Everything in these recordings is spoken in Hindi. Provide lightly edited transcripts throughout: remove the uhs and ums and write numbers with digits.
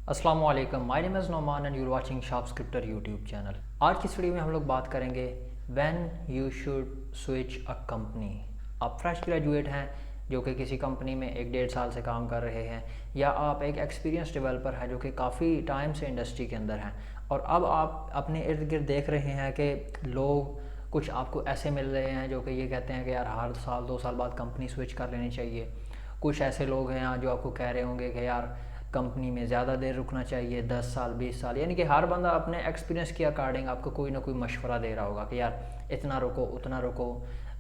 अस्सलाम वालेकुम, my name is Noman and your watching sharp scripture YouTube channel. आज की इस वीडियो में हम लोग बात करेंगे when you should switch a company. आप फ्रेश ग्रेजुएट हैं जो कि किसी कंपनी में 1-1.5 साल से काम कर रहे हैं, या आप एक एक्सपीरियंस डेवलपर हैं जो कि काफ़ी टाइम से इंडस्ट्री के अंदर हैं, और अब आप अपने इर्द गिर्द देख रहे हैं कि लोग कुछ आपको ऐसे मिल रहे हैं जो कि ये कहते हैं कि यार हर साल 2 साल बाद कंपनी स्विच कर लेनी चाहिए। कुछ ऐसे लोग हैं जो आपको कह रहे होंगे कि यार कंपनी में ज़्यादा देर रुकना चाहिए, 10 साल 20 साल, यानी कि हर बंदा अपने एक्सपीरियंस के अकॉर्डिंग आपको कोई ना कोई मशवरा दे रहा होगा कि यार इतना रुको उतना रुको।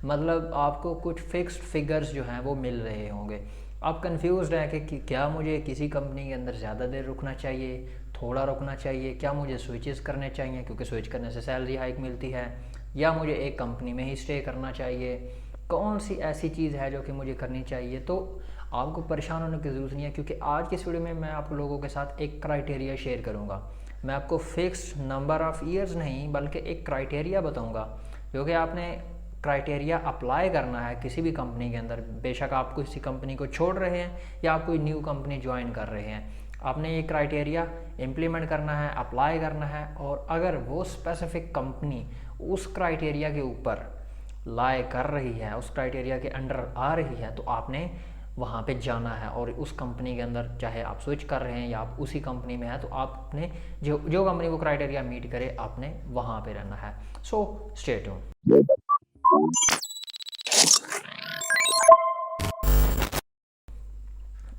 मतलब आपको कुछ फिक्स्ड फिगर्स जो हैं वो मिल रहे होंगे। आप कंफ्यूज्ड हैं कि क्या मुझे किसी कंपनी के अंदर ज़्यादा देर रुकना चाहिए, थोड़ा रुकना चाहिए, क्या मुझे स्विचेस करने चाहिए क्योंकि स्विच करने से सैलरी हाइक मिलती है, या मुझे एक कंपनी में ही स्टे करना चाहिए, कौन सी ऐसी चीज़ है जो कि मुझे करनी चाहिए। तो आपको परेशान होने की ज़रूरत नहीं है, क्योंकि आज की इस वीडियो में मैं आप लोगों के साथ एक क्राइटेरिया शेयर करूंगा। मैं आपको फिक्स्ड नंबर ऑफ़ ईयर्स नहीं बल्कि एक क्राइटेरिया बताऊंगा जो कि आपने क्राइटेरिया अप्लाई करना है किसी भी कंपनी के अंदर। बेशक आप किसी कंपनी को छोड़ रहे हैं या आप कोई न्यू कंपनी ज्वाइन कर रहे हैं, आपने ये क्राइटेरिया इम्प्लीमेंट करना है, अप्लाई करना है। और अगर वो स्पेसिफिक कंपनी उस क्राइटेरिया के ऊपर लाए कर रही है, उस क्राइटेरिया के अंडर आ रही है, तो आपने वहाँ पे जाना है। और उस कंपनी के अंदर चाहे आप स्विच कर रहे हैं या आप उसी कंपनी में हैं, तो आपने जो कंपनी वो क्राइटेरिया मीट करे आपने वहाँ पे रहना है। So stay tune.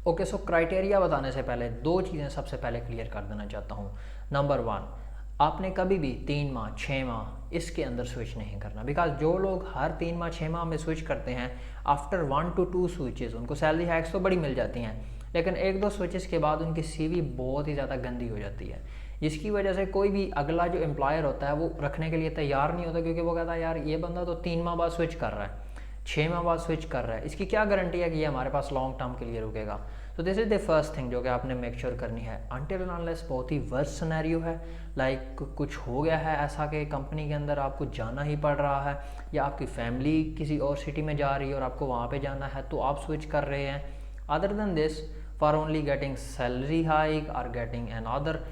ओके, सो क्राइटेरिया बताने से पहले दो चीज़ें सबसे पहले क्लियर कर देना चाहता हूँ। नंबर 1, आपने कभी भी 3 माह 6 माह इसके अंदर स्विच नहीं करना। बिकॉज जो लोग हर 3 माह 6 माह में स्विच करते हैं, आफ्टर 1 to 2 स्विचेस उनको सैलरी हैक्स तो बड़ी मिल जाती हैं, लेकिन 1-2 स्विचेस के बाद उनकी सीवी बहुत ही ज़्यादा गंदी हो जाती है, जिसकी वजह से कोई भी अगला जो एम्प्लॉयर होता है वो रखने के लिए तैयार नहीं होता, क्योंकि वो कहता है यार ये बंदा तो 3 माह बाद स्विच कर रहा है, 6 माह बाद स्विच कर रहा है, इसकी क्या गारंटी है कि ये हमारे पास लॉन्ग टर्म के लिए रुकेगा। तो this is the first thing जो कि आपने मेक श्योर करनी है। अनटिल अनलेस बहुत ही वर्स्ट सिनेरियो है, लाइक कुछ हो गया है ऐसा कि कंपनी के अंदर आपको जाना ही पड़ रहा है, या आपकी फैमिली किसी और सिटी में जा रही है और आपको वहाँ पे जाना है, तो आप स्विच कर रहे हैं। Other than this, for only getting salary hike और getting another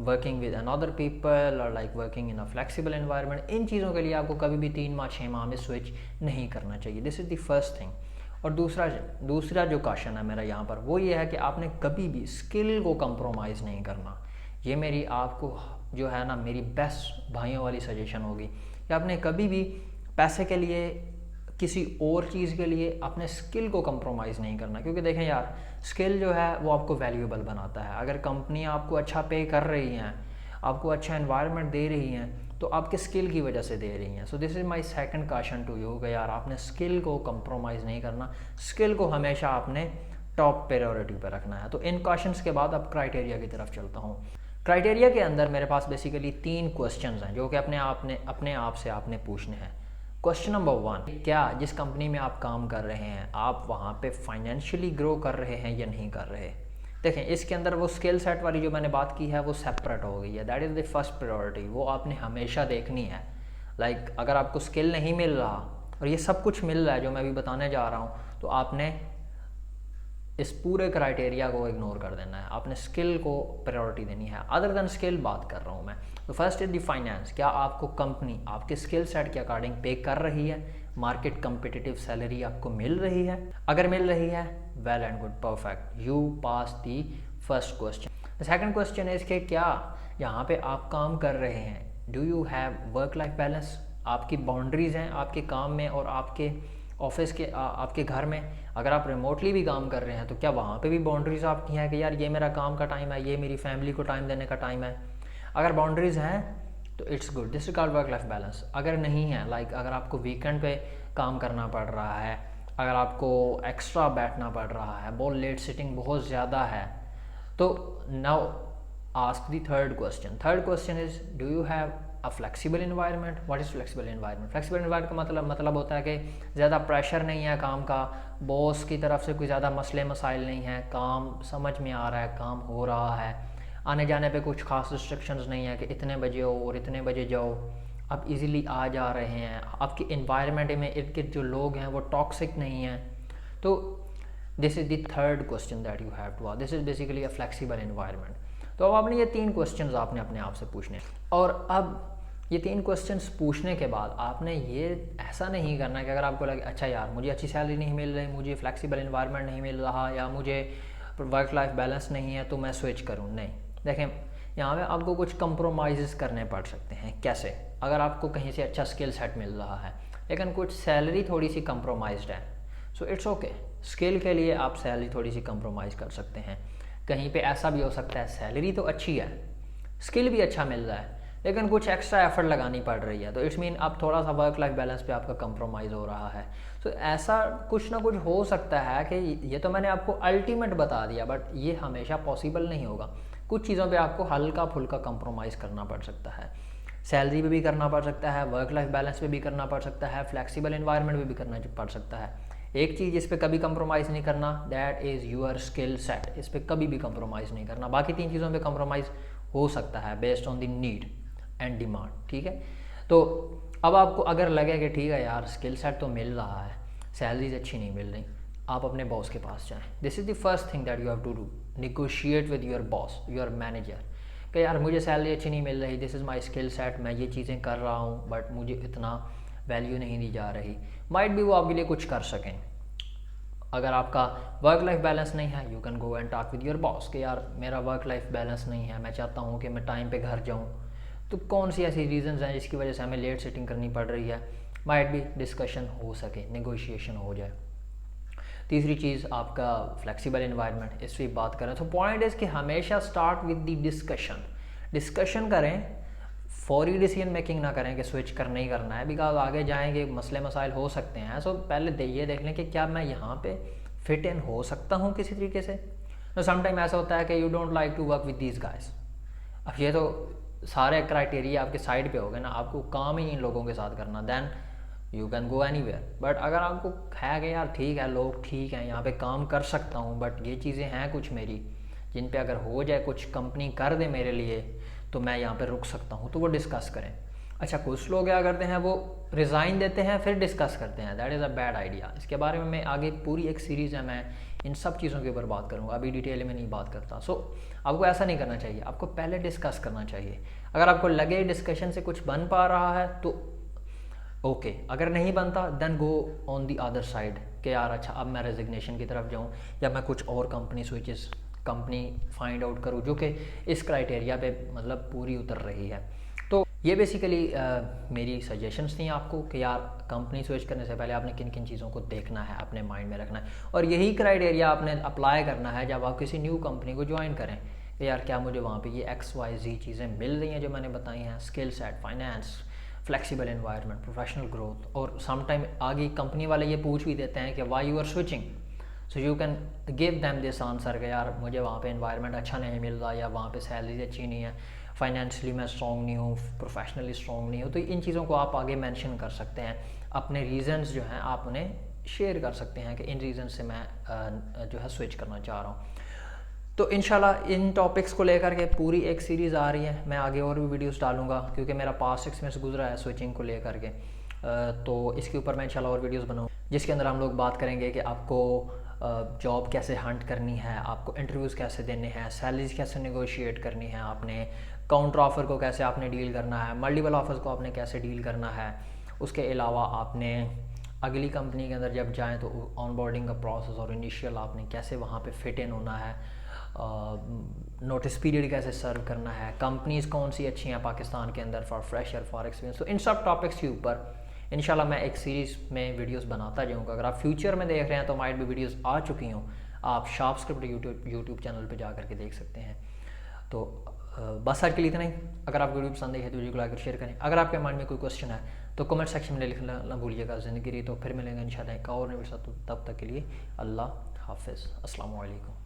working with another people और like working in a flexible environment, इन चीज़ों के लिए आपको कभी भी 3 माह 6 माह में स्विच नहीं करना चाहिए। This is the first thing. और दूसरा जो क्वेश्चन है मेरा यहाँ पर वो ये है कि आपने कभी भी स्किल को कंप्रोमाइज़ नहीं करना। ये मेरी आपको जो है ना मेरी बेस्ट भाइयों वाली सजेशन होगी कि आपने कभी भी पैसे के लिए, किसी और चीज़ के लिए अपने स्किल को कंप्रोमाइज़ नहीं करना। क्योंकि देखें यार, स्किल जो है वो आपको वैल्यूएबल बनाता है। अगर कंपनी आपको अच्छा पे कर रही हैं, आपको अच्छा एनवायरनमेंट दे रही हैं, तो आपके स्किल की वजह से दे रही हैं। So this is my second question to you कि यार आपने स्किल को कंप्रोमाइज़ नहीं करना, स्किल को हमेशा आपने टॉप प्रायोरिटी पर रखना है। तो इन क्वेश्चंस के बाद अब क्राइटेरिया की तरफ चलता हूँ। क्राइटेरिया के अंदर मेरे पास बेसिकली 3 क्वेश्चंस हैं जो कि अपने आप से आपने पूछने हैं। क्वेश्चन नंबर 1, क्या जिस कंपनी में आप काम कर रहे हैं आप वहाँ पे फाइनेंशियली ग्रो कर रहे हैं या नहीं कर रहे। देखें, इसके अंदर वो स्किल सेट वाली जो मैंने बात की है वो सेपरेट हो गई है। That is the first priority, वो आपने हमेशा देखनी है। लाइक अगर आपको स्किल नहीं मिल रहा और ये सब कुछ मिल रहा है जो मैं अभी बताने जा रहा हूँ, तो आपने इस पूरे क्राइटेरिया को इग्नोर कर देना है, आपने स्किल को प्रायोरिटी देनी है। अदर देन स्किल बात कर रहा हूँ मैं। तो फर्स्ट इज द फाइनेंस, क्या आपको कंपनी आपके स्किल सेट के अकॉर्डिंग पे कर रही है, मार्केट कम्पिटिटिव सैलरी आपको मिल रही है। अगर मिल रही है, well and good, perfect, you pass the first question. The second question है कि क्या यहाँ पे आप काम कर रहे हैं, do you have work life balance, आपकी बाउंड्रीज़ हैं आपके काम में और आपके ऑफिस के आपके घर में। अगर आप रिमोटली भी काम कर रहे हैं तो क्या वहाँ पे भी बाउंड्रीज़ आपकी हैं कि यार ये मेरा काम का टाइम है, ये मेरी फैमिली को टाइम देने का टाइम है। अगर बाउंड्रीज़ हैं तो it's good, this is called work life balance. अगर नहीं है, लाइक अगर आपको वीकेंड पे काम करना पड़ रहा है, अगर आपको एक्स्ट्रा बैठना पड़ रहा है, बहुत लेट सिटिंग बहुत ज़्यादा है, तो now ask the third question. Third question is, do you have a flexible environment. What is flexible environment? Flexible environment का मतलब होता है कि ज़्यादा प्रेशर नहीं है काम का, बॉस की तरफ से कोई ज़्यादा मसले मसाइल नहीं है, काम समझ में आ रहा है, काम हो रहा है, आने जाने पे कुछ खास रिस्ट्रिक्शंस नहीं है कि इतने बजे हो और इतने बजे जाओ, आप इजीली आ जा रहे हैं, आपके इन्वायरमेंट में इर्द गिर्द जो लोग हैं वो टॉक्सिक नहीं हैं। तो this is the third question that you have to ask. This is basically a flexible environment. तो अब आपने ये 3 क्वेश्चंस आपने अपने आप से पूछने, और अब ये 3 क्वेश्चंस पूछने के बाद आपने ये ऐसा नहीं करना कि अगर आपको लगे अच्छा यार मुझे अच्छी सैलरी नहीं मिल रही, मुझे फ्लेक्सिबल एनवायरनमेंट नहीं मिल रहा, या मुझे वर्क लाइफ बैलेंस नहीं है तो मैं स्विच करूँ। नहीं, देखें यहाँ पे आपको कुछ कंप्रोमाइज़ करने पड़ सकते हैं। कैसे? अगर आपको कहीं से अच्छा स्किल सेट मिल रहा है लेकिन कुछ सैलरी थोड़ी सी कंप्रोमाइज्ड है, सो इट्स ओके। स्किल के लिए आप सैलरी थोड़ी सी कंप्रोमाइज़ कर सकते हैं। कहीं पे ऐसा भी हो सकता है सैलरी तो अच्छी है, स्किल भी अच्छा मिल रहा है, लेकिन कुछ एक्स्ट्रा एफर्ट लगानी पड़ रही है, तो इट्स मीन अब थोड़ा सा वर्क लाइफ बैलेंस पे आपका कंप्रोमाइज़ हो रहा है। तो ऐसा कुछ ना कुछ हो सकता है कि ये तो मैंने आपको अल्टीमेट बता दिया, बट ये हमेशा पॉसिबल नहीं होगा। कुछ चीज़ों पे आपको हल्का फुल्का कंप्रोमाइज़ करना पड़ सकता है। सैलरी पे भी करना पड़ सकता है, वर्क लाइफ बैलेंस पे भी करना पड़ सकता है, फ्लेक्सिबल एनवायरनमेंट में भी करना पड़ सकता है। एक चीज़ इस पर कभी कंप्रोमाइज़ नहीं करना, that is your skill set. इस पर कभी भी कंप्रोमाइज़ नहीं करना। बाकी 3 चीज़ों पे कंप्रोमाइज़ हो सकता है based on the need and demand, ठीक है। तो अब आपको अगर लगे कि ठीक है यार स्किल सेट तो मिल रहा है, सैलरीज अच्छी नहीं मिल रही, आप अपने बॉस के पास जाएं। This is the first thing that you have to do, negotiate with your boss, your manager, कि यार मुझे सैलरी अच्छी नहीं मिल रही, this is my skill set, मैं ये चीज़ें कर रहा हूँ बट मुझे इतना वैल्यू नहीं दी जा रही। माइट भी वो आपके लिए कुछ कर सकें। अगर आपका वर्क लाइफ बैलेंस नहीं है, you can go and talk with your boss कि यार मेरा वर्क लाइफ बैलेंस नहीं है, मैं चाहता हूँ कि मैं टाइम पे घर जाऊँ, तो कौन सी ऐसी रीजंस हैं जिसकी वजह से हमें लेट सिटिंग करनी पड़ रही है। माइट भी डिस्कशन हो सके, नेगोशिएशन हो जाए। तीसरी चीज़ आपका फ्लेक्सिबल एनवायरनमेंट, इस पर बात करें तो पॉइंट इज़ कि हमेशा स्टार्ट विद द डिस्कशन करें, फौरी डिसीजन मेकिंग ना करें कि स्विच करना ही करना है, बिकॉज आगे जाएंगे मसले मसाइल हो सकते हैं। सो पहले ये देख लें कि क्या मैं यहाँ पे फिट इन हो सकता हूँ किसी तरीके से। तो समटाइम ऐसा होता है कि you don't like to work with these guys. अब ये तो सारे क्राइटेरिया आपके साइड पे हो गए ना, आपको काम ही इन लोगों के साथ करना, then you can go anywhere. But अगर आपको है कि यार ठीक है लोग ठीक हैं, यहाँ पे काम कर सकता हूँ, बट ये चीज़ें हैं कुछ मेरी जिन पे अगर हो जाए कुछ कंपनी कर दे मेरे लिए तो मैं यहाँ पे रुक सकता हूँ, तो वो डिस्कस करें। अच्छा, कुछ लोग क्या करते हैं, वो रिज़ाइन देते हैं फिर डिस्कस करते हैं, that is a bad idea. इसके बारे में मैं आगे पूरी एक सीरीज़ है, मैं इन सब चीज़ों के ऊपर बात करूँगा, अभी डिटेल में नहीं बात करता। सो आपको ऐसा नहीं करना चाहिए, आपको पहले डिस्कस करना चाहिए। अगर आपको लगे डिस्कशन से कुछ बन पा रहा है तो ओके, अगर नहीं बनता then go on the other side कि यार अच्छा अब मैं रेजिग्नेशन की तरफ जाऊँ, या मैं कुछ और company switches company find out करूँ जो कि इस क्राइटेरिया पे मतलब पूरी उतर रही है। तो ये बेसिकली मेरी सजेशंस थी आपको कि यार कंपनी स्विच करने से पहले आपने किन किन चीज़ों को देखना है, अपने माइंड में रखना है, और यही क्राइटेरिया आपने अप्लाई करना है जब आप किसी न्यू कंपनी को ज्वाइन करें कि यार क्या मुझे वहाँ पे ये XYZ चीज़ें मिल रही हैं जो मैंने बताई हैं, skill set, finance, flexible environment, professional growth. और समटाइम आगे कंपनी वाले ये पूछ भी देते हैं कि why you are switching, so you can give them this answer कि यार मुझे वहाँ पे एनवायरनमेंट अच्छा नहीं मिल रहा, या वहाँ पे सैलरी अच्छी नहीं है, फाइनेंशियली मैं स्ट्रॉन्ग नहीं हूँ, प्रोफेशनली स्ट्रॉन्ग नहीं हूँ। तो इन चीज़ों को आप आगे मेंशन कर सकते हैं, अपने रीजंस जो हैं आप उन्हें शेयर कर सकते हैं कि इन रीज़न से मैं जो है स्विच करना चाह रहा हूँ। तो इंशाल्लाह इन टॉपिक्स को लेकर के पूरी एक सीरीज़ आ रही है, मैं आगे और भी वीडियोस डालूंगा क्योंकि मेरा पास्ट एक्सपीरियंस गुजरा है स्विचिंग को लेकर के। तो इसके ऊपर मैं इंशाल्लाह और वीडियोस बनाऊँ जिसके अंदर हम लोग बात करेंगे कि आपको जॉब कैसे हंट करनी है, आपको इंटरव्यूज़ कैसे देने हैं, सैलरीज कैसे नेगोशिएट करनी है, आपने काउंटर ऑफ़र को कैसे आपने डील करना है, मल्टीपल ऑफर्स को आपने कैसे डील करना है। उसके अलावा आपने अगली कंपनी के अंदर जब जाएँ तो ऑनबोर्डिंग का प्रोसेस और इनिशियल आपने कैसे वहाँ पे फिट इन होना है, नोटिस पीरियड कैसे सर्व करना है, कंपनीज़ कौन सी अच्छी हैं पाकिस्तान के अंदर फॉर फ्रेशर, फॉर एक्सपीरियंस। तो इन सब टॉपिक्स के ऊपर इंशाल्लाह मैं एक सीरीज़ में वीडियोस बनाता जाऊँगा। अगर आप फ्यूचर में देख रहे हैं तो माइट भी वीडियोस आ चुकी हों, आप शार्प स्क्रिप्ट यूट्यूब चैनल पे जा करके देख सकते हैं। तो बस आज के लिए इतना ही। अगर आपको वीडियो पसंद आई है तो वीडियो को लाइक और शेयर करें। अगर आपके माइंड में कोई क्वेश्चन है तो कमेंट सेक्शन में लिखना ना भूलिएगा। ज़िंदगी रही तो फिर मिलेंगे इंशाल्लाह एक और नए साथ, तब तक के लिए अल्लाह हाफिज़, अस्सलाम वालेकुम।